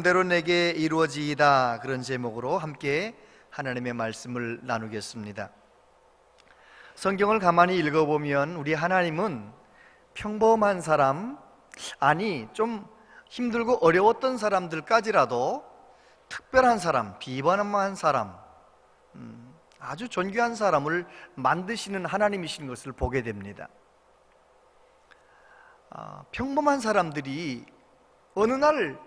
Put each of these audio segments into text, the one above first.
말씀대로 내게 이루어지이다, 그런 제목으로 함께 하나님의 말씀을 나누겠습니다. 성경을 가만히 읽어보면 우리 하나님은 평범한 사람, 아니 좀 힘들고 어려웠던 사람들까지라도 특별한 사람, 비범한 사람, 아주 존귀한 사람을 만드시는 하나님이신 것을 보게 됩니다. 평범한 사람들이 어느 날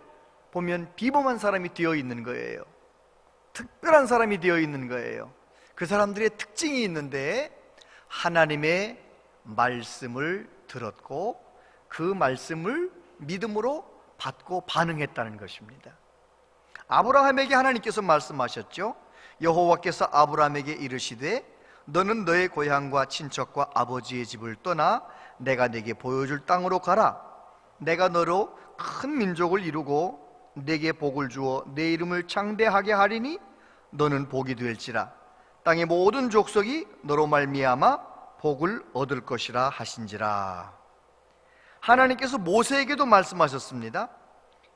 보면 비범한 사람이 되어 있는 거예요. 특별한 사람이 되어 있는 거예요. 그 사람들의 특징이 있는데 하나님의 말씀을 들었고 그 말씀을 믿음으로 받고 반응했다는 것입니다. 아브라함에게 하나님께서 말씀하셨죠. 여호와께서 아브라함에게 이르시되 너는 너의 고향과 친척과 아버지의 집을 떠나 내가 네게 보여줄 땅으로 가라. 내가 너로 큰 민족을 이루고 네게 복을 주어 내 이름을 창대하게 하리니 너는 복이 될지라. 땅의 모든 족속이 너로 말미암아 복을 얻을 것이라 하신지라. 하나님께서 모세에게도 말씀하셨습니다.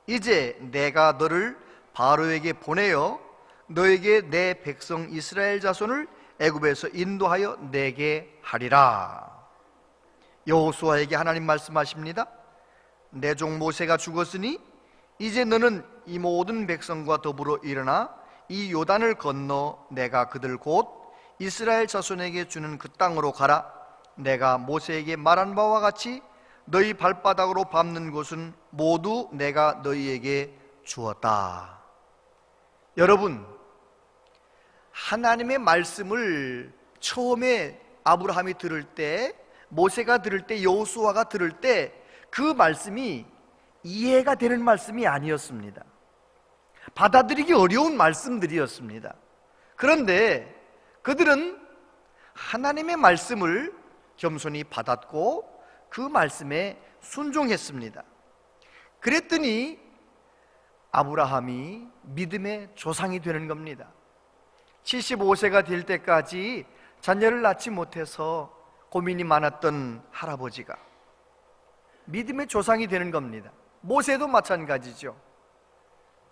이제 내가 너를 바로에게 보내어 너에게 내 백성 이스라엘 자손을 애굽에서 인도하여 내게 하리라. 여호수아에게 하나님 말씀하십니다. 내 종 모세가 죽었으니 이제 너는 이 모든 백성과 더불어 일어나 이 요단을 건너 내가 그들 곧 이스라엘 자손에게 주는 그 땅으로 가라. 내가 모세에게 말한 바와 같이 너희 발바닥으로 밟는 곳은 모두 내가 너희에게 주었다. 여러분, 하나님의 말씀을 처음에 아브라함이 들을 때, 모세가 들을 때, 여호수아가 들을 때 그 말씀이 이해가 되는 말씀이 아니었습니다. 받아들이기 어려운 말씀들이었습니다. 그런데 그들은 하나님의 말씀을 겸손히 받았고 그 말씀에 순종했습니다. 그랬더니 아브라함이 믿음의 조상이 되는 겁니다. 75세가 될 때까지 자녀를 낳지 못해서 고민이 많았던 할아버지가 믿음의 조상이 되는 겁니다. 모세도 마찬가지죠.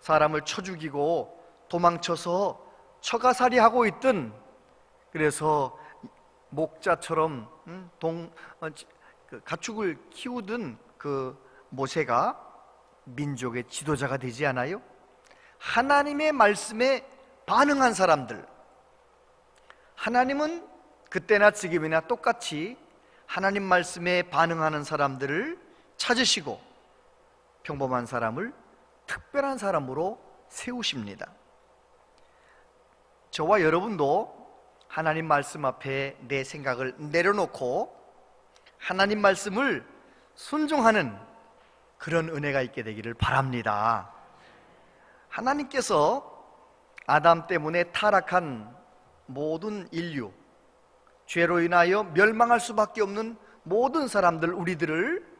사람을 쳐 죽이고 도망쳐서 처가살이하고 있던, 그래서 목자처럼 가축을 키우던 그 모세가 민족의 지도자가 되지 않아요? 하나님의 말씀에 반응한 사람들, 하나님은 그때나 지금이나 똑같이 하나님 말씀에 반응하는 사람들을 찾으시고 평범한 사람을 특별한 사람으로 세우십니다. 저와 여러분도 하나님 말씀 앞에 내 생각을 내려놓고 하나님 말씀을 순종하는 그런 은혜가 있게 되기를 바랍니다. 하나님께서 아담 때문에 타락한 모든 인류, 죄로 인하여 멸망할 수밖에 없는 모든 사람들, 우리들을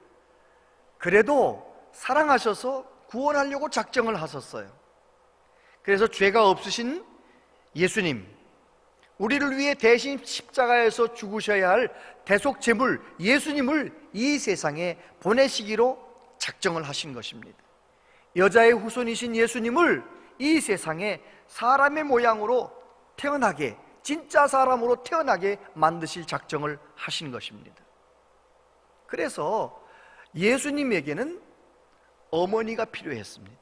그래도 사랑하셔서 구원하려고 작정을 하셨어요. 그래서 죄가 없으신 예수님, 우리를 위해 대신 십자가에서 죽으셔야 할 대속제물 예수님을 이 세상에 보내시기로 작정을 하신 것입니다. 여자의 후손이신 예수님을 이 세상에 사람의 모양으로 태어나게, 진짜 사람으로 태어나게 만드실 작정을 하신 것입니다. 그래서 예수님에게는 어머니가 필요했습니다.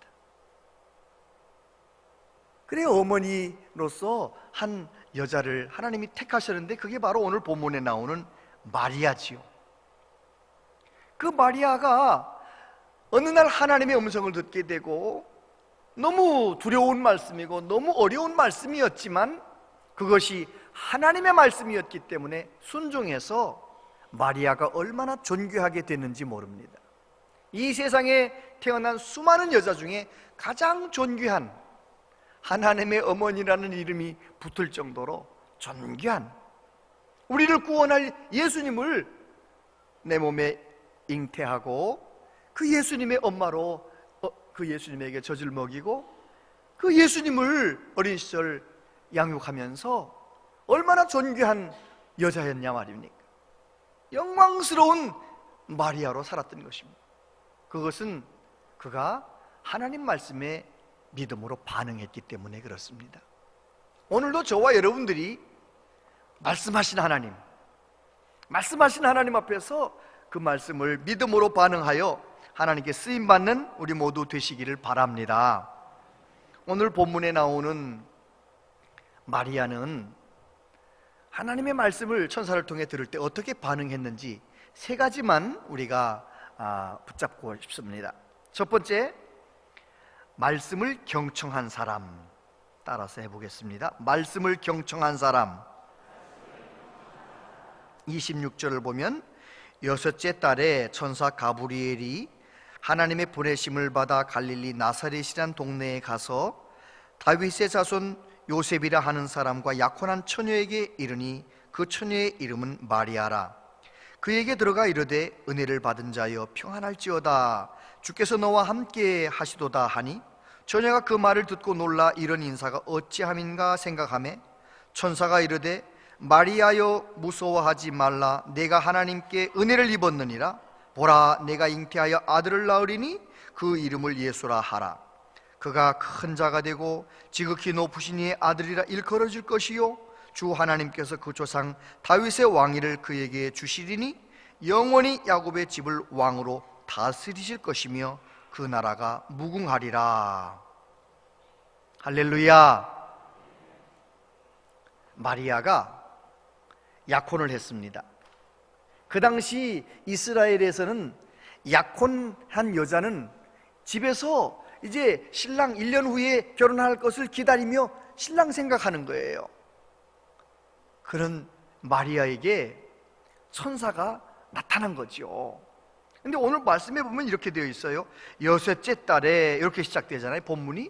그래 어머니로서 한 여자를 하나님이 택하셨는데 그게 바로 오늘 본문에 나오는 마리아지요. 그 마리아가 어느 날 하나님의 음성을 듣게 되고 너무 두려운 말씀이고 너무 어려운 말씀이었지만 그것이 하나님의 말씀이었기 때문에 순종해서 마리아가 얼마나 존귀하게 됐는지 모릅니다. 이 세상에 태어난 수많은 여자 중에 가장 존귀한, 하나님의 어머니라는 이름이 붙을 정도로 존귀한, 우리를 구원할 예수님을 내 몸에 잉태하고 그 예수님의 엄마로 그 예수님에게 젖을 먹이고 그 예수님을 어린 시절 양육하면서 얼마나 존귀한 여자였냐 말입니까? 영광스러운 마리아로 살았던 것입니다. 그것은 그가 하나님 말씀에 믿음으로 반응했기 때문에 그렇습니다. 오늘도 저와 여러분들이 말씀하신 하나님 앞에서 그 말씀을 믿음으로 반응하여 하나님께 쓰임받는 우리 모두 되시기를 바랍니다. 오늘 본문에 나오는 마리아는 하나님의 말씀을 천사를 통해 들을 때 어떻게 반응했는지 세 가지만 우리가 붙잡고 싶습니다. 첫 번째, 말씀을 경청한 사람. 따라서 해보겠습니다. 말씀을 경청한 사람. 26절을 보면 여섯째 달에 천사 가브리엘이 하나님의 보내심을 받아 갈릴리 나사렛이란 동네에 가서 다윗의 자손 요셉이라 하는 사람과 약혼한 처녀에게 이르니 그 처녀의 이름은 마리아라. 그에게 들어가 이르되 은혜를 받은 자여 평안할지어다, 주께서 너와 함께 하시도다 하니 처녀가 그 말을 듣고 놀라 이런 인사가 어찌함인가 생각하매 천사가 이르되 마리아여 무서워하지 말라, 내가 하나님께 은혜를 입었느니라. 보라, 내가 잉태하여 아들을 낳으리니 그 이름을 예수라 하라. 그가 큰 자가 되고 지극히 높으신 이의 아들이라 일컬어질 것이요 주 하나님께서 그 조상 다윗의 왕위를 그에게 주시리니 영원히 야곱의 집을 왕으로 다스리실 것이며 그 나라가 무궁하리라. 할렐루야. 마리아가 약혼을 했습니다. 그 당시 이스라엘에서는 약혼한 여자는 집에서 이제 신랑 1년 후에 결혼할 것을 기다리며 신랑 생각하는 거예요. 그런 마리아에게 천사가 나타난 거죠. 근데 오늘 말씀에 보면 이렇게 되어 있어요. 여섯째 달에, 이렇게 시작되잖아요, 본문이.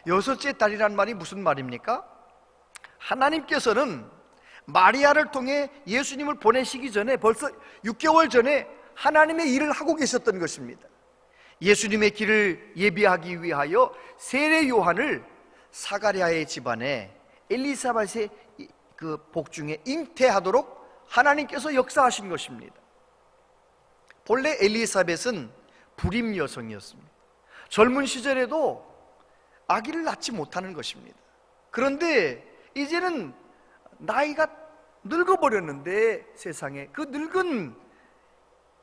여섯째 달이란 말이 무슨 말입니까? 하나님께서는 마리아를 통해 예수님을 보내시기 전에 벌써 6개월 전에 하나님의 일을 하고 계셨던 것입니다. 예수님의 길을 예비하기 위하여 세례 요한을 사가랴의 집안에 엘리사벳의 그 복중에 잉태하도록 하나님께서 역사하신 것입니다. 본래 엘리사벳은 불임 여성이었습니다. 젊은 시절에도 아기를 낳지 못하는 것입니다. 그런데 이제는 나이가 늙어버렸는데 세상에 그 늙은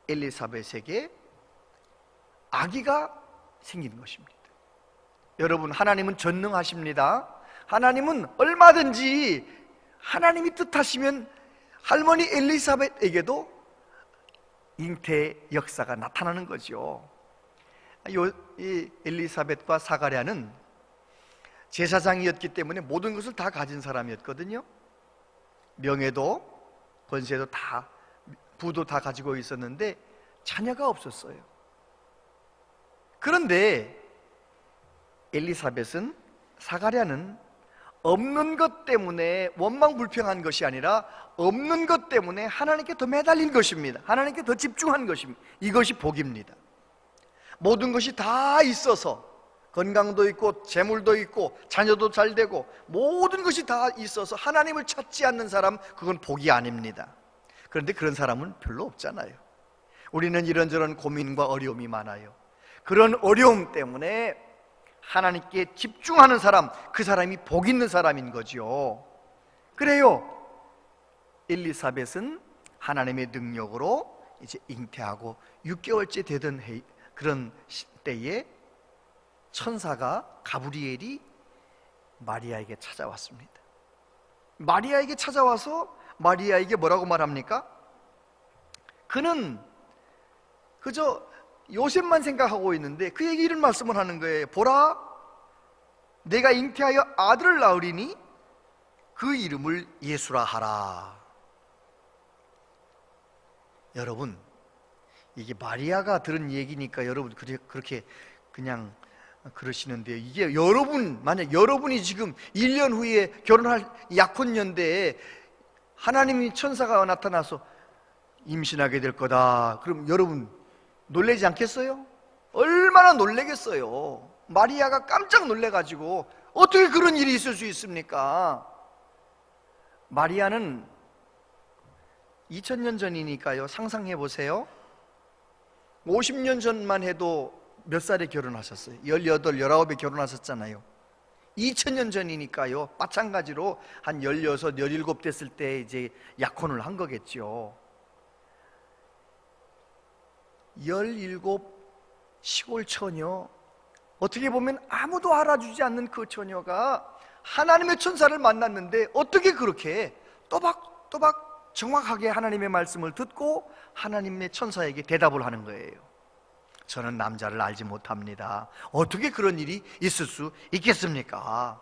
엘리사벳에게 아기가 생긴 것입니다. 여러분, 하나님은 전능하십니다. 하나님은 얼마든지 하나님이 뜻하시면 할머니 엘리사벳에게도 잉태 역사가 나타나는 거죠. 이 엘리사벳과 사가랴는 제사장이었기 때문에 모든 것을 다 가진 사람이었거든요. 명예도 권세도 다, 부도 다 가지고 있었는데 자녀가 없었어요. 그런데 엘리사벳은, 사가랴는 없는 것 때문에 원망불평한 것이 아니라 없는 것 때문에 하나님께 더 매달린 것입니다. 하나님께 더 집중한 것입니다. 이것이 복입니다. 모든 것이 다 있어서, 건강도 있고 재물도 있고 자녀도 잘 되고 모든 것이 다 있어서 하나님을 찾지 않는 사람, 그건 복이 아닙니다. 그런데 그런 사람은 별로 없잖아요. 우리는 이런저런 고민과 어려움이 많아요. 그런 어려움 때문에 하나님께 집중하는 사람, 그 사람이 복 있는 사람인 거죠. 그래요, 엘리사벳은 하나님의 능력으로 이제 잉태하고 6개월째 되던 그런 때에 천사가 가브리엘이 마리아에게 찾아왔습니다. 마리아에게 찾아와서 마리아에게 뭐라고 말합니까? 그는 그저 요셉만 생각하고 있는데 그에게 이런 말씀을 하는 거예요. 보라, 내가 잉태하여 아들을 낳으리니 그 이름을 예수라 하라. 여러분, 이게 마리아가 들은 얘기니까 여러분 그렇게 그냥 그러시는데요, 이게 만약 여러분이 지금 1년 후에 결혼할 약혼연대에 하나님이 천사가 나타나서 임신하게 될 거다, 그럼 여러분 놀라지 않겠어요? 얼마나 놀라겠어요. 마리아가 깜짝 놀래가지고 어떻게 그런 일이 있을 수 있습니까? 마리아는 2000년 전이니까요, 상상해 보세요. 50년 전만 해도 몇 살에 결혼하셨어요? 18, 19에 결혼하셨잖아요. 2000년 전이니까요. 마찬가지로 한 16, 17 됐을 때 이제 약혼을 한 거겠죠. 17 시골 처녀, 어떻게 보면 아무도 알아주지 않는 그 처녀가 하나님의 천사를 만났는데 어떻게 그렇게 또박또박 정확하게 하나님의 말씀을 듣고 하나님의 천사에게 대답을 하는 거예요. 저는 남자를 알지 못합니다. 어떻게 그런 일이 있을 수 있겠습니까?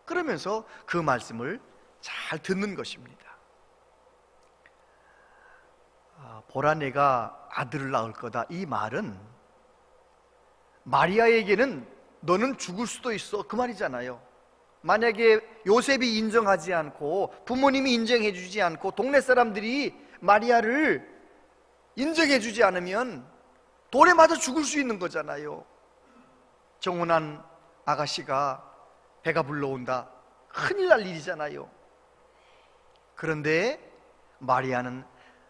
그러면서 그 말씀을 잘 듣는 것입니다. 보라, 내가 아들을 낳을 거다, 이 말은 마리아에게는 너는 죽을 수도 있어, 그 말이잖아요. 만약에 요셉이 인정하지 않고 부모님이 인정해 주지 않고 동네 사람들이 마리아를 인정해 주지 않으면 돌에 맞아 죽을 수 있는 거잖아요. 정혼한 아가씨가 배가 불러온다, 큰일 날 일이잖아요. 그런데 마리아는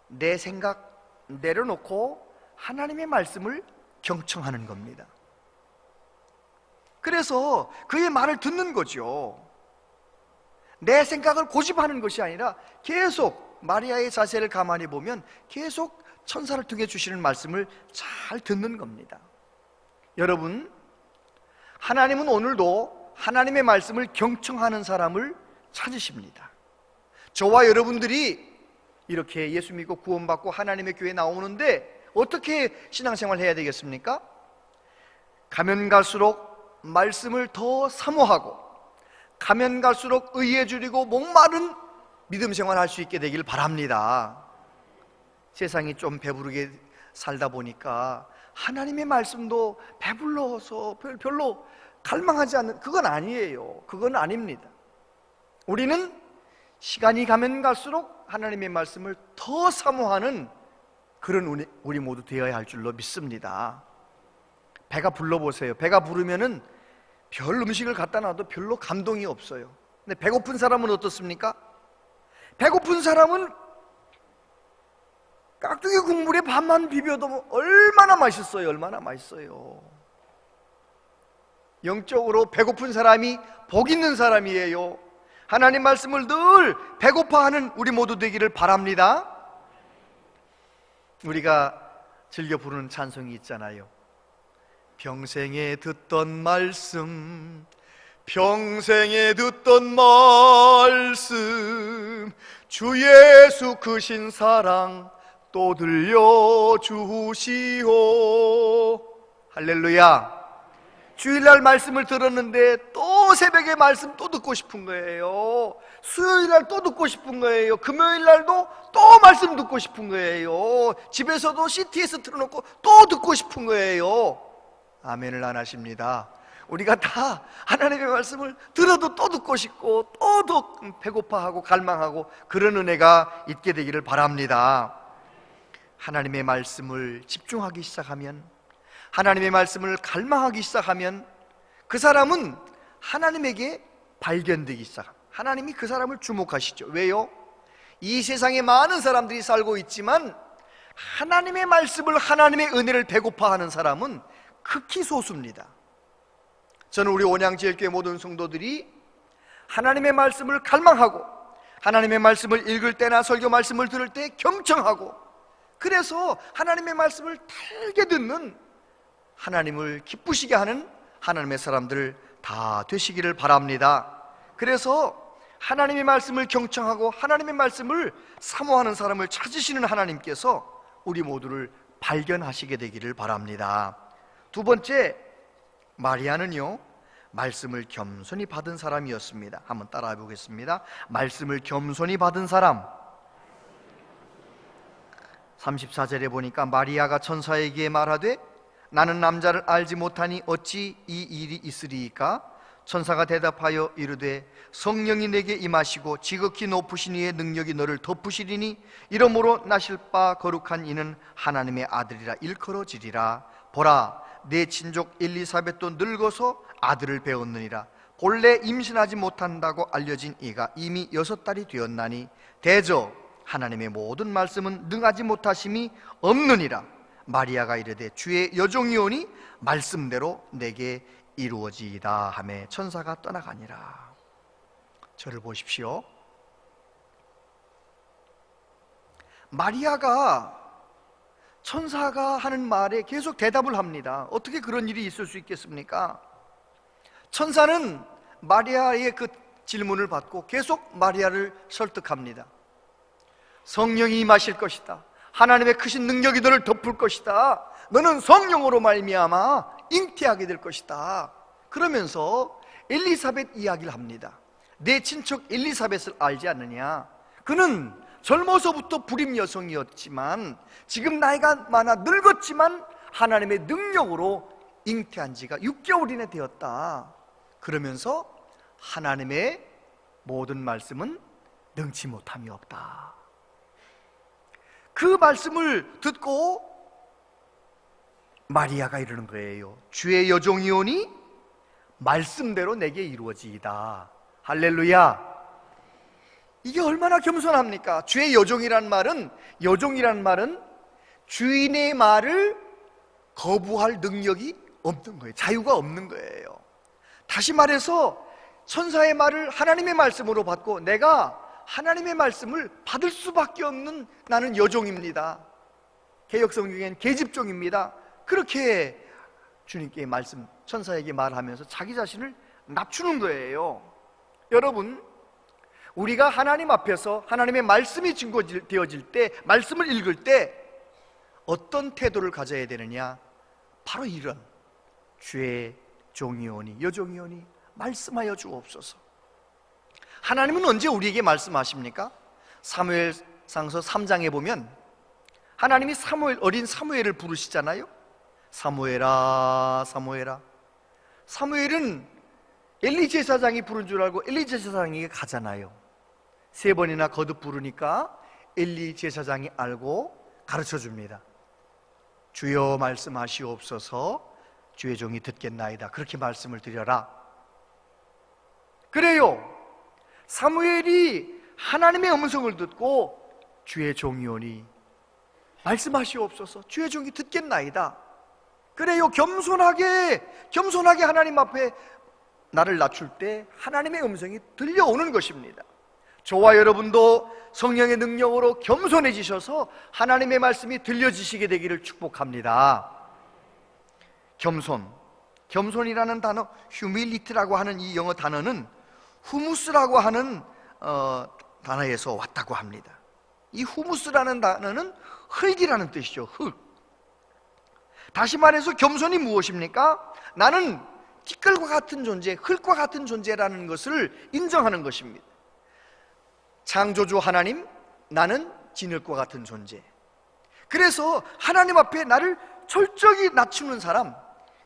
내 생각 내려놓고 하나님의 말씀을 경청하는 겁니다. 그래서 그의 말을 듣는 거죠. 내 생각을 고집하는 것이 아니라 계속 마리아의 자세를 가만히 보면 계속 천사를 통해 주시는 말씀을 잘 듣는 겁니다. 여러분, 하나님은 오늘도 하나님의 말씀을 경청하는 사람을 찾으십니다. 저와 여러분들이 이렇게 예수 믿고 구원받고 하나님의 교회에 나오는데 어떻게 신앙생활을 해야 되겠습니까? 가면 갈수록 말씀을 더 사모하고 가면 갈수록 의에 줄이고 목마른 믿음 생활할 수 있게 되길 바랍니다. 세상이 좀 배부르게 살다 보니까 하나님의 말씀도 배불러서 별로 갈망하지 않는, 그건 아니에요. 그건 아닙니다. 우리는 시간이 가면 갈수록 하나님의 말씀을 더 사모하는 그런 우리 모두 되어야 할 줄로 믿습니다. 배가 불러보세요. 배가 부르면은 별 음식을 갖다 놔도 별로 감동이 없어요. 근데 배고픈 사람은 어떻습니까? 배고픈 사람은 깍두기 국물에 밥만 비벼도 얼마나 맛있어요. 얼마나 맛있어요. 영적으로 배고픈 사람이 복 있는 사람이에요. 하나님 말씀을 늘 배고파하는 우리 모두 되기를 바랍니다. 우리가 즐겨 부르는 찬송이 있잖아요. 평생에 듣던 말씀, 평생에 듣던 말씀, 주 예수 크신 사랑 또 들려주시오. 할렐루야. 주일날 말씀을 들었는데 또 새벽에 말씀 또 듣고 싶은 거예요. 수요일날 또 듣고 싶은 거예요. 금요일날도 또 말씀 듣고 싶은 거예요. 집에서도 CTS 틀어놓고 또 듣고 싶은 거예요. 아멘을 안 하십니다. 우리가 다 하나님의 말씀을 들어도 또 듣고 싶고 또 더 배고파하고 갈망하고 그런 은혜가 있게 되기를 바랍니다. 하나님의 말씀을 집중하기 시작하면, 하나님의 말씀을 갈망하기 시작하면 그 사람은 하나님에게 발견되기 시작합니다. 하나님이 그 사람을 주목하시죠. 왜요? 이 세상에 많은 사람들이 살고 있지만 하나님의 말씀을, 하나님의 은혜를 배고파하는 사람은 극히 소수입니다. 저는 우리 온양지엘교회 모든 성도들이 하나님의 말씀을 갈망하고 하나님의 말씀을 읽을 때나 설교 말씀을 들을 때 경청하고, 그래서 하나님의 말씀을 달게 듣는, 하나님을 기쁘시게 하는 하나님의 사람들 다 되시기를 바랍니다. 그래서 하나님의 말씀을 경청하고 하나님의 말씀을 사모하는 사람을 찾으시는 하나님께서 우리 모두를 발견하시게 되기를 바랍니다. 두 번째, 마리아는요, 말씀을 겸손히 받은 사람이었습니다. 한번 따라해 보겠습니다. 말씀을 겸손히 받은 사람. 34절에 보니까 마리아가 천사에게 말하되 나는 남자를 알지 못하니 어찌 이 일이 있으리이까? 천사가 대답하여 이르되 성령이 내게 임하시고 지극히 높으신 이의 능력이 너를 덮으시리니 이러므로 나실 바 거룩한 이는 하나님의 아들이라 일컬어지리라. 보라, 내 친족 엘리사벳도 늙어서 아들을 배웠느니라. 본래 임신하지 못한다고 알려진 이가 이미 6달이 되었나니 대저 하나님의 모든 말씀은 능하지 못하심이 없느니라. 마리아가 이르되 주의 여종이오니 말씀대로 내게 이루어지이다 하매 천사가 떠나가니라. 저를 보십시오. 마리아가 천사가 하는 말에 계속 대답을 합니다. 어떻게 그런 일이 있을 수 있겠습니까? 천사는 마리아의 그 질문을 받고 계속 마리아를 설득합니다. 성령이 임하실 것이다. 하나님의 크신 능력이 너를 덮을 것이다. 너는 성령으로 말미암아 잉태하게 될 것이다. 그러면서 엘리사벳 이야기를 합니다. 내 친척 엘리사벳을 알지 않느냐? 그는 젊어서부터 불임 여성이었지만 지금 나이가 많아 늙었지만 하나님의 능력으로 잉태한 지가 6개월이나 되었다. 그러면서 하나님의 모든 말씀은 능치 못함이 없다. 그 말씀을 듣고 마리아가 이러는 거예요. 주의 여종이오니 말씀대로 내게 이루어지이다. 할렐루야. 이게 얼마나 겸손합니까? 주의 여종이란 말은, 여종이란 말은 주인의 말을 거부할 능력이 없는 거예요. 자유가 없는 거예요. 다시 말해서 천사의 말을 하나님의 말씀으로 받고 내가 하나님의 말씀을 받을 수밖에 없는 나는 여종입니다. 개역성경에는 계집종입니다. 그렇게 주님께 말씀, 천사에게 말하면서 자기 자신을 낮추는 거예요. 여러분, 우리가 하나님 앞에서 하나님의 말씀이 증거되어질 때, 말씀을 읽을 때 어떤 태도를 가져야 되느냐? 바로 이런 주의 종이오니 여종이오니 말씀하여 주옵소서. 하나님은 언제 우리에게 말씀하십니까? 사무엘상서 3장에 보면 하나님이 어린 사무엘을 부르시잖아요. 사무엘아 사무엘아. 사무엘은 엘리 제사장이 부른 줄 알고 엘리 제사장에게 가잖아요. 3번이나 거듭 부르니까 엘리 제사장이 알고 가르쳐 줍니다. 주여 말씀하시옵소서. 주의 종이 듣겠나이다. 그렇게 말씀을 드려라. 그래요. 사무엘이 하나님의 음성을 듣고 주의 종이오니 말씀하시옵소서. 주의 종이 듣겠나이다. 그래요. 겸손하게 하나님 앞에 나를 낮출 때 하나님의 음성이 들려오는 것입니다. 저와 여러분도 성령의 능력으로 겸손해지셔서 하나님의 말씀이 들려지시게 되기를 축복합니다. 겸손이라는 단어, humility라고 하는 이 영어 단어는 후무스라고 하는 단어에서 왔다고 합니다. 이 후무스라는 단어는 흙이라는 뜻이죠. 흙. 다시 말해서 겸손이 무엇입니까? 나는 티끌과 같은 존재, 흙과 같은 존재라는 것을 인정하는 것입니다. 창조주 하나님, 나는 진흙과 같은 존재. 그래서 하나님 앞에 나를 철저히 낮추는 사람,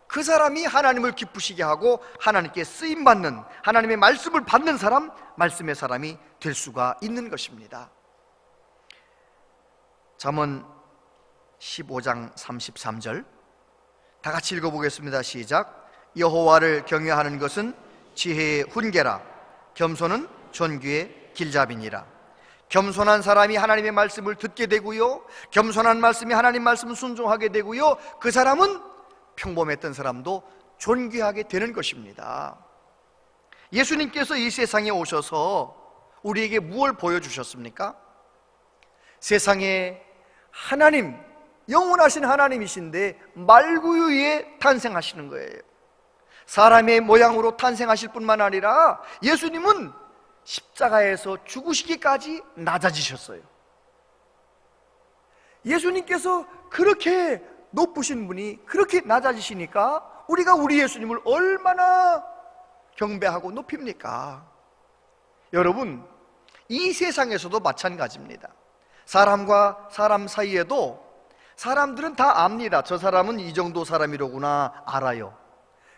그 사람이 하나님을 기쁘시게 하고 하나님께 쓰임받는, 하나님의 말씀을 받는 사람, 말씀의 사람이 될 수가 있는 것입니다. 잠언 15장 33절 다 같이 읽어보겠습니다. 시작. 여호와를 경외하는 것은 지혜의 훈계라. 겸손은 존귀의 길잡이니라. 겸손한 사람이 하나님의 말씀을 듣게 되고요, 겸손한 말씀이 하나님 말씀을 순종하게 되고요, 그 사람은 평범했던 사람도 존귀하게 되는 것입니다. 예수님께서 이 세상에 오셔서 우리에게 무엇을 보여주셨습니까? 세상에 하나님, 영원하신 하나님이신데 말구유에 탄생하시는 거예요. 사람의 모양으로 탄생하실 뿐만 아니라 예수님은 십자가에서 죽으시기까지 낮아지셨어요. 예수님께서 그렇게 높으신 분이 그렇게 낮아지시니까 우리가 우리 예수님을 얼마나 경배하고 높입니까? 여러분, 이 세상에서도 마찬가지입니다. 사람과 사람 사이에도 사람들은 다 압니다. 저 사람은 이 정도 사람이로구나 알아요.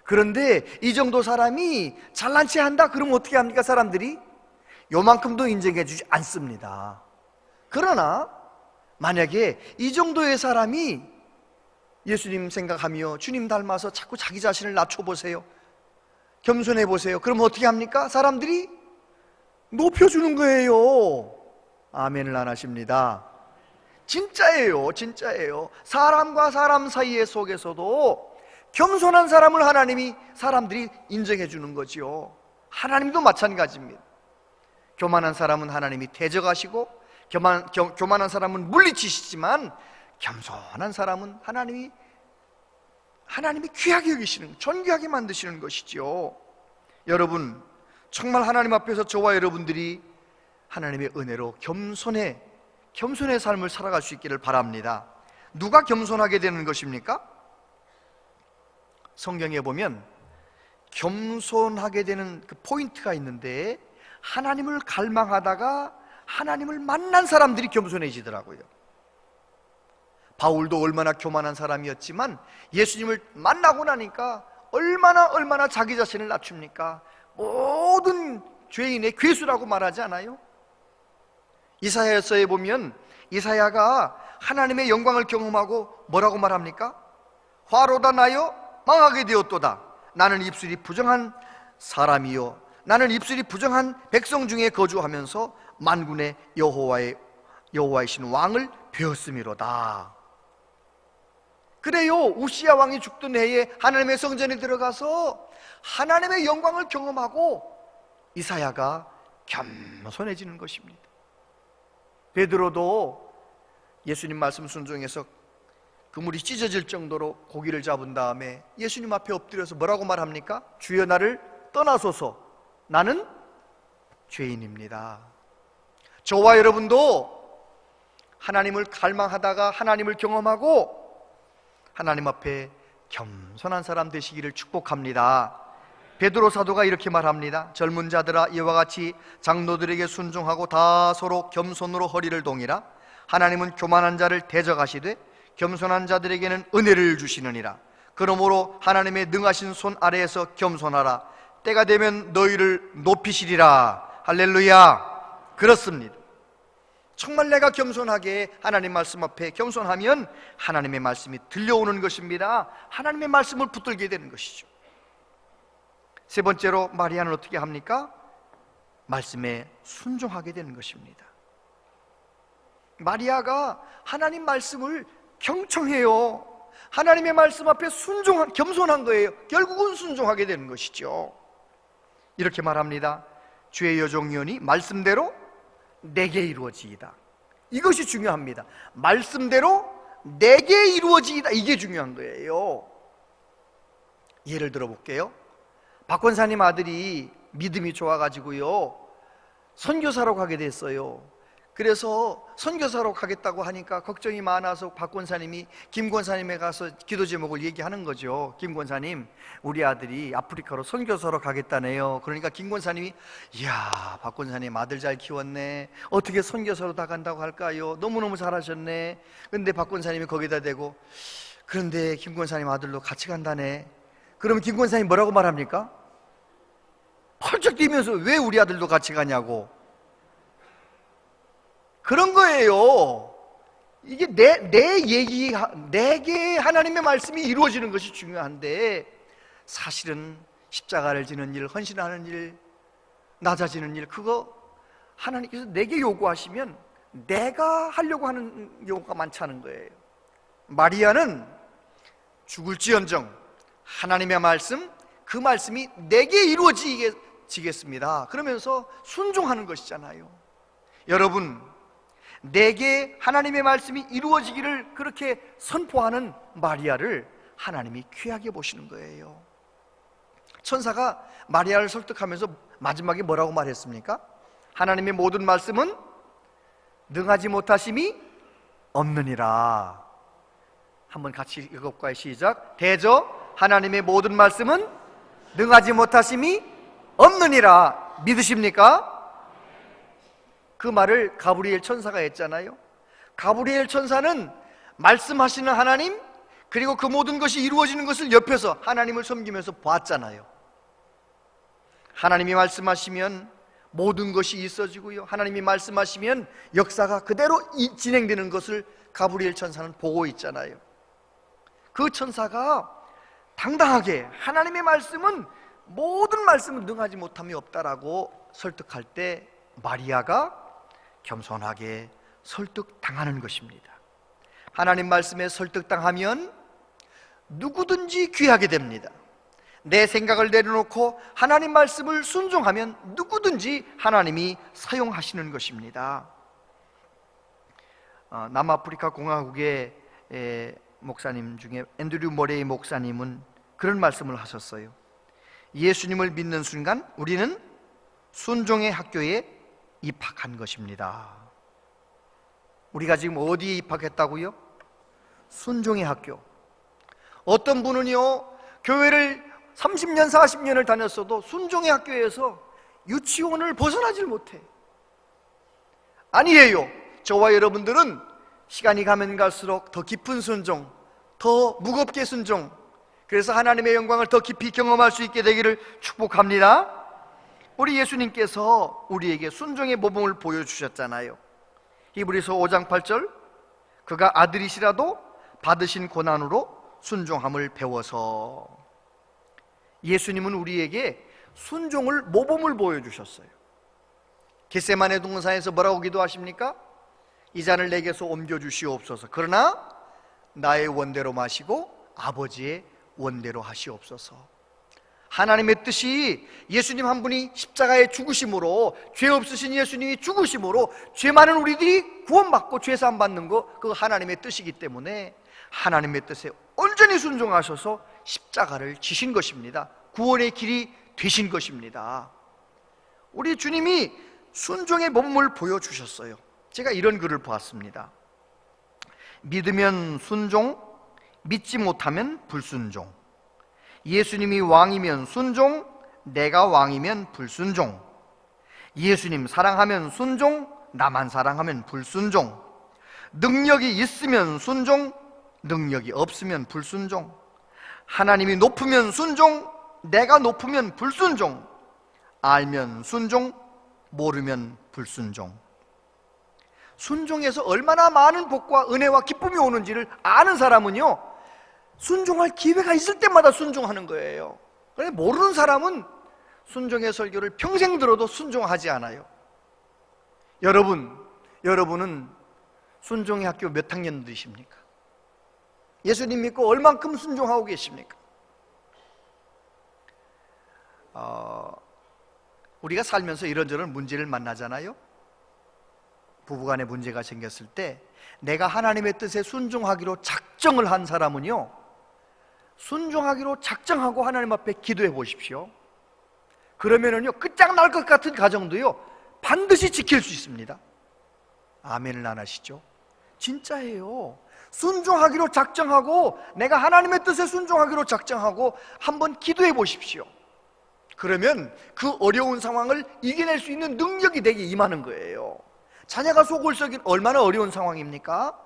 그런데 이 정도 사람이 잘난 체 한다 그러면 어떻게 합니까? 사람들이 요만큼도 인정해 주지 않습니다. 그러나 만약에 이 정도의 사람이 예수님 생각하며 주님 닮아서 자꾸 자기 자신을 낮춰보세요, 겸손해 보세요, 그럼 어떻게 합니까? 사람들이 높여주는 거예요. 아멘을 안 하십니다. 진짜예요, 진짜예요. 사람과 사람 사이의 속에서도 겸손한 사람을 사람들이 인정해 주는 거지요. 하나님도 마찬가지입니다. 교만한 사람은 하나님이 대적하시고, 교만한 사람은 물리치시지만, 겸손한 사람은 하나님이 귀하게 여기시는, 존귀하게 만드시는 것이지요. 여러분, 정말 하나님 앞에서 저와 여러분들이 하나님의 은혜로 겸손의 삶을 살아갈 수 있기를 바랍니다. 누가 겸손하게 되는 것입니까? 성경에 보면 겸손하게 되는 그 포인트가 있는데, 하나님을 갈망하다가 하나님을 만난 사람들이 겸손해지더라고요. 바울도 얼마나 교만한 사람이었지만 예수님을 만나고 나니까 얼마나 자기 자신을 낮춥니까? 모든 죄인의 괴수라고 말하지 않아요? 이사야서에 보면 이사야가 하나님의 영광을 경험하고 뭐라고 말합니까? 화로다 나여 망하게 되었도다. 나는 입술이 부정한 사람이요, 나는 입술이 부정한 백성 중에 거주하면서 만군의 여호와이신 왕을 배웠음이로다. 그래요, 우시야 왕이 죽던 해에 하나님의 성전에 들어가서 하나님의 영광을 경험하고 이사야가 겸손해지는 것입니다. 베드로도 예수님 말씀 순종해서 그물이 찢어질 정도로 고기를 잡은 다음에 예수님 앞에 엎드려서 뭐라고 말합니까? 주여, 나를 떠나소서, 나는 죄인입니다. 저와 여러분도 하나님을 갈망하다가 하나님을 경험하고 하나님 앞에 겸손한 사람 되시기를 축복합니다. 베드로 사도가 이렇게 말합니다. 젊은 자들아, 이와 같이 장로들에게 순종하고 다 서로 겸손으로 허리를 동이라. 하나님은 교만한 자를 대적하시되 겸손한 자들에게는 은혜를 주시느니라. 그러므로 하나님의 능하신 손 아래에서 겸손하라. 때가 되면 너희를 높이시리라. 할렐루야. 그렇습니다. 정말 내가 겸손하게 하나님 말씀 앞에 겸손하면 하나님의 말씀이 들려오는 것입니다. 하나님의 말씀을 붙들게 되는 것이죠. 세 번째로 마리아는 어떻게 합니까? 말씀에 순종하게 되는 것입니다. 마리아가 하나님 말씀을 경청해요. 하나님의 말씀 앞에 겸손한 거예요. 결국은 순종하게 되는 것이죠. 이렇게 말합니다. 주의 여종이오니 말씀대로 내게 이루어지이다. 이것이 중요합니다. 말씀대로 내게 이루어지이다. 이게 중요한 거예요. 예를 들어 볼게요. 박 권사님 아들이 믿음이 좋아가지고요, 선교사로 가게 됐어요. 그래서 선교사로 가겠다고 하니까 걱정이 많아서 박 권사님이 김 권사님에 가서 기도 제목을 얘기하는 거죠. 김 권사님, 우리 아들이 아프리카로 선교사로 가겠다네요. 그러니까 김 권사님이, 이야, 박 권사님 아들 잘 키웠네. 어떻게 선교사로 다 간다고 할까요? 너무너무 잘하셨네. 근데 박 권사님이 거기다 대고, 그런데 김 권사님 아들도 같이 간다네. 그러면 김 권사님 뭐라고 말합니까? 펄쩍 뛰면서 왜 우리 아들도 같이 가냐고. 그런 거예요. 이게 내게 하나님의 말씀이 이루어지는 것이 중요한데, 사실은 십자가를 지는 일, 헌신하는 일, 낮아지는 일, 그거 하나님께서 내게 요구하시면 내가 하려고 하는 요구가 많지 않은 거예요. 마리아는 죽을지언정 하나님의 말씀, 그 말씀이 내게 이루어지겠습니다. 그러면서 순종하는 것이잖아요. 여러분, 내게 하나님의 말씀이 이루어지기를 그렇게 선포하는 마리아를 하나님이 귀하게 보시는 거예요. 천사가 마리아를 설득하면서 마지막에 뭐라고 말했습니까? 하나님의 모든 말씀은 능하지 못하심이 없느니라. 한번 같이 읽어볼까요? 시작. 대저 하나님의 모든 말씀은 능하지 못하심이 없느니라. 믿으십니까? 그 말을 가브리엘 천사가 했잖아요. 가브리엘 천사는 말씀하시는 하나님, 그리고 그 모든 것이 이루어지는 것을 옆에서 하나님을 섬기면서 봤잖아요. 하나님이 말씀하시면 모든 것이 있어지고요, 하나님이 말씀하시면 역사가 그대로 진행되는 것을 가브리엘 천사는 보고 있잖아요. 그 천사가 당당하게 하나님의 말씀은, 모든 말씀은 능하지 못함이 없다라고 설득할 때 마리아가 겸손하게 설득당하는 것입니다. 하나님 말씀에 설득당하면 누구든지 귀하게 됩니다. 내 생각을 내려놓고 하나님 말씀을 순종하면 누구든지 하나님이 사용하시는 것입니다. 남아프리카 공화국의 목사님 중에 앤드류 모레이 목사님은 그런 말씀을 하셨어요. 예수님을 믿는 순간 우리는 순종의 학교에 입학한 것입니다. 우리가 지금 어디에 입학했다고요? 순종의 학교. 어떤 분은요, 교회를 30년, 40년을 다녔어도 순종의 학교에서 유치원을 벗어나질 못해. 아니에요. 저와 여러분들은 시간이 가면 갈수록 더 깊은 순종, 더 무겁게 순종, 그래서 하나님의 영광을 더 깊이 경험할 수 있게 되기를 축복합니다. 우리 예수님께서 우리에게 순종의 모범을 보여주셨잖아요. 히브리서 5장 8절, 그가 아들이시라도 받으신 고난으로 순종함을 배워서. 예수님은 우리에게 순종을 모범을 보여주셨어요. 겟세마네 동산에서 뭐라고 기도하십니까? 이 잔을 내게서 옮겨주시옵소서. 그러나 나의 원대로 마시고 아버지의 원대로 하시옵소서. 하나님의 뜻이 예수님 한 분이 십자가에 죽으심으로, 죄 없으신 예수님이 죽으심으로 죄 많은 우리들이 구원받고 죄사함 받는 거, 그거 하나님의 뜻이기 때문에 하나님의 뜻에 온전히 순종하셔서 십자가를 지신 것입니다. 구원의 길이 되신 것입니다. 우리 주님이 순종의 모범을 보여주셨어요. 제가 이런 글을 보았습니다. 믿으면 순종, 믿지 못하면 불순종. 예수님이 왕이면 순종, 내가 왕이면 불순종. 예수님 사랑하면 순종, 나만 사랑하면 불순종. 능력이 있으면 순종, 능력이 없으면 불순종. 하나님이 높으면 순종, 내가 높으면 불순종. 알면 순종, 모르면 불순종. 순종에서 얼마나 많은 복과 은혜와 기쁨이 오는지를 아는 사람은요, 순종할 기회가 있을 때마다 순종하는 거예요. 그런데 모르는 사람은 순종의 설교를 평생 들어도 순종하지 않아요. 여러분은 순종의 학교 몇 학년들이십니까? 예수님 믿고 얼만큼 순종하고 계십니까? 우리가 살면서 이런저런 문제를 만나잖아요. 부부간에 문제가 생겼을 때 내가 하나님의 뜻에 순종하기로 작정을 한 사람은요, 순종하기로 작정하고 하나님 앞에 기도해 보십시오. 그러면은요, 끝장날 것 같은 가정도요 반드시 지킬 수 있습니다. 아멘을 안 하시죠? 진짜예요. 순종하기로 작정하고, 내가 하나님의 뜻에 순종하기로 작정하고 한번 기도해 보십시오. 그러면 그 어려운 상황을 이겨낼 수 있는 능력이 내게 임하는 거예요. 자녀가 속을 썩일, 얼마나 어려운 상황입니까?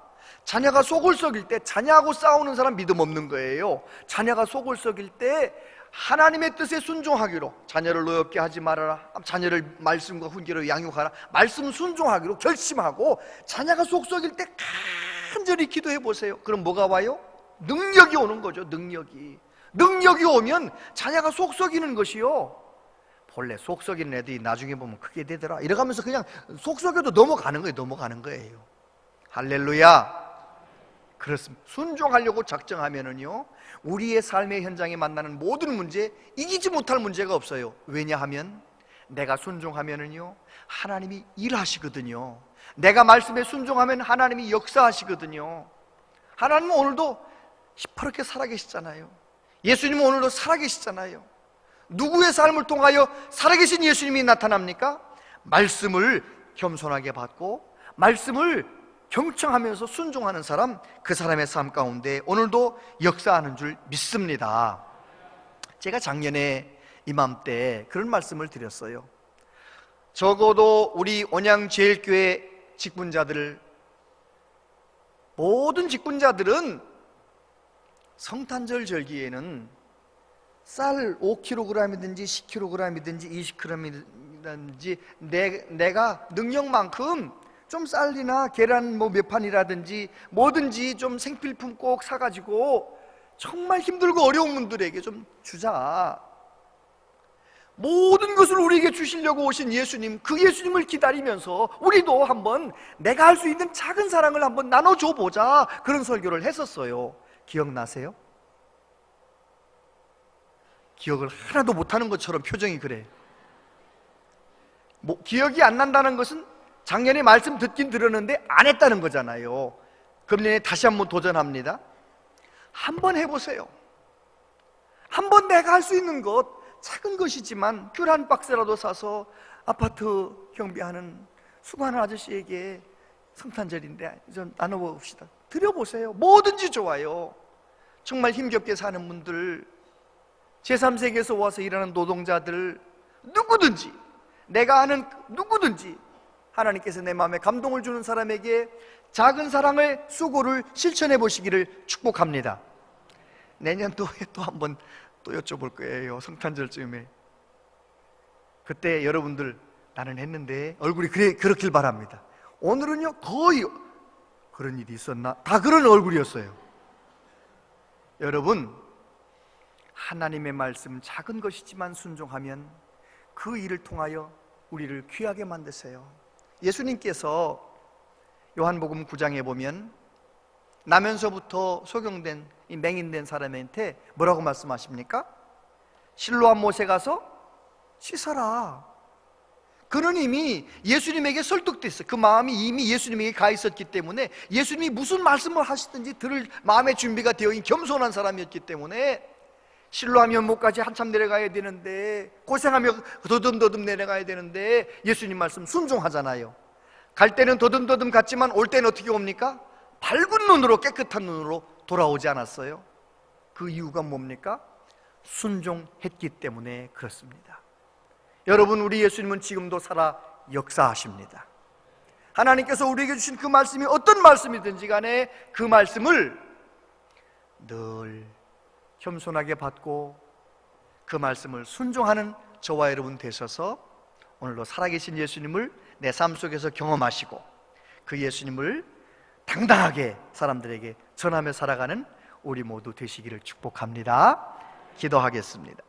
자녀가 속을 썩일 때, 자녀하고 싸우는 사람 믿음 없는 거예요. 자녀가 속을 썩일 때 하나님의 뜻에 순종하기로, 자녀를 노엽게 하지 말아라, 자녀를 말씀과 훈계로 양육하라, 말씀 순종하기로 결심하고 자녀가 속 썩일 때 간절히 기도해 보세요. 그럼 뭐가 와요? 능력이 오는 거죠. 능력이 오면 자녀가 속 썩이는 것이요, 본래 속 썩이는 애들이 나중에 보면 크게 되더라, 이래가면서 그냥 속 썩여도 넘어가는 거예요. 할렐루야. 그렇습니다. 순종하려고 작정하면은요, 우리의 삶의 현장에 만나는 모든 문제, 이기지 못할 문제가 없어요. 왜냐하면 내가 순종하면은요, 하나님이 일하시거든요. 내가 말씀에 순종하면 하나님이 역사하시거든요. 하나님은 오늘도 시퍼렇게 살아계시잖아요. 예수님은 오늘도 살아계시잖아요. 누구의 삶을 통하여 살아계신 예수님이 나타납니까? 말씀을 겸손하게 받고 말씀을 경청하면서 순종하는 사람, 그 사람의 삶 가운데 오늘도 역사하는 줄 믿습니다. 제가 작년에 이맘때 그런 말씀을 드렸어요. 적어도 우리 온양제일교회 직분자들, 모든 직분자들은 성탄절 절기에는 쌀 5kg이든지 10kg이든지 20kg이든지 내가 능력만큼 좀 쌀이나 계란 몇 판이라든지 뭐든지 좀 생필품 꼭 사가지고 정말 힘들고 어려운 분들에게 좀 주자. 모든 것을 우리에게 주시려고 오신 예수님, 그 예수님을 기다리면서 우리도 한번 내가 할 수 있는 작은 사랑을 한번 나눠줘 보자, 그런 설교를 했었어요. 기억나세요? 기억을 하나도 못하는 것처럼 표정이 그래. 기억이 안 난다는 것은 작년에 말씀 듣긴 들었는데 안 했다는 거잖아요. 금년에 다시 한번 도전합니다. 한번 해보세요. 한번 내가 할 수 있는 것, 작은 것이지만 귤 한 박스라도 사서 아파트 경비하는 수고하는 아저씨에게 성탄절인데 좀 나눠봅시다. 드려보세요. 뭐든지 좋아요. 정말 힘겹게 사는 분들, 제3세계에서 와서 일하는 노동자들, 누구든지, 내가 아는 누구든지 하나님께서 내 마음에 감동을 주는 사람에게 작은 사랑을, 수고를 실천해 보시기를 축복합니다. 내년도에 또 한번 또 여쭤볼 거예요. 성탄절쯤에. 그때 여러분들 나는 했는데 얼굴이 그렇길 바랍니다. 오늘은요 거의 그런 일이 있었나? 다 그런 얼굴이었어요. 여러분, 하나님의 말씀 작은 것이지만 순종하면 그 일을 통하여 우리를 귀하게 만드세요. 예수님께서 요한복음 9장에 보면 나면서부터 소경된 이 맹인된 사람한테 뭐라고 말씀하십니까? 실로암 못에 가서 씻어라. 그는 이미 예수님에게 설득됐어요. 그 마음이 이미 예수님에게 가 있었기 때문에 예수님이 무슨 말씀을 하시든지 들을 마음의 준비가 되어 있는 겸손한 사람이었기 때문에 실로암 연못까지 한참 내려가야 되는데, 고생하며 더듬더듬 내려가야 되는데 예수님 말씀 순종하잖아요. 갈 때는 더듬더듬 갔지만 올 때는 어떻게 옵니까? 밝은 눈으로, 깨끗한 눈으로 돌아오지 않았어요? 그 이유가 뭡니까? 순종했기 때문에 그렇습니다. 여러분, 우리 예수님은 지금도 살아 역사하십니다. 하나님께서 우리에게 주신 그 말씀이 어떤 말씀이든지 간에 그 말씀을 늘 겸손하게 받고 그 말씀을 순종하는 저와 여러분 되셔서 오늘도 살아계신 예수님을 내 삶 속에서 경험하시고 그 예수님을 당당하게 사람들에게 전하며 살아가는 우리 모두 되시기를 축복합니다. 기도하겠습니다.